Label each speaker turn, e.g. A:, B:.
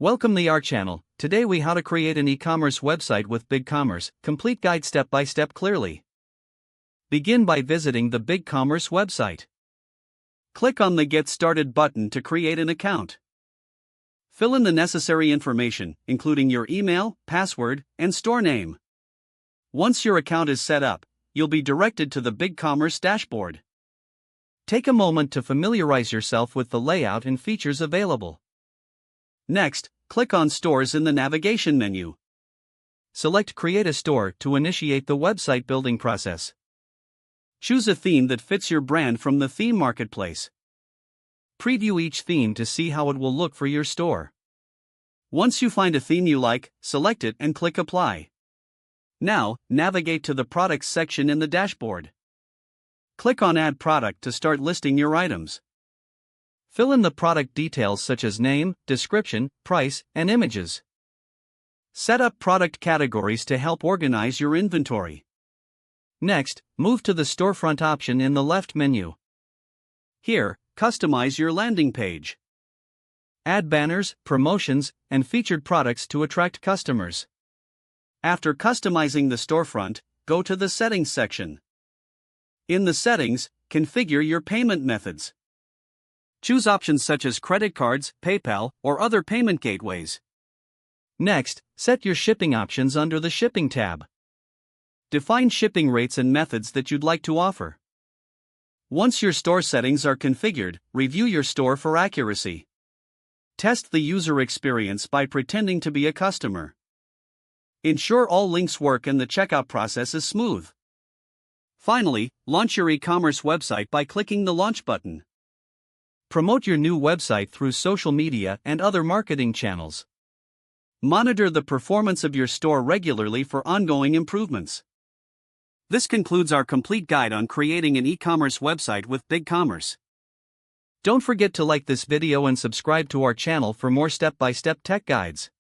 A: Welcome to our channel. Today we how to create an e-commerce website with BigCommerce, complete guide step by step clearly. Begin by visiting the BigCommerce website. Click on the Get Started button to create an account. Fill in the necessary information, including your email, password, and store name. Once your account is set up, you'll be directed to the BigCommerce dashboard. Take a moment to familiarize yourself with the layout and features available. Next, click on Stores in the navigation menu. Select Create a Store to initiate the website building process. Choose a theme that fits your brand from the theme marketplace. Preview each theme to see how it will look for your store. Once you find a theme you like, select it and click Apply. Now, navigate to the Products section in the dashboard. Click on Add Product to start listing your items. Fill in the product details such as name, description, price, and images. Set up product categories to help organize your inventory. Next, move to the Storefront option in the left menu. Here, customize your landing page. Add banners, promotions, and featured products to attract customers. After customizing the storefront, go to the Settings section. In the Settings, configure your payment methods. Choose options such as credit cards, PayPal, or other payment gateways. Next, set your shipping options under the Shipping tab. Define shipping rates and methods that you'd like to offer. Once your store settings are configured, review your store for accuracy. Test the user experience by pretending to be a customer. Ensure all links work and the checkout process is smooth. Finally, launch your e-commerce website by clicking the Launch button. Promote your new website through social media and other marketing channels. Monitor the performance of your store regularly for ongoing improvements. This concludes our complete guide on creating an e-commerce website with BigCommerce. Don't forget to like this video and subscribe to our channel for more step-by-step tech guides.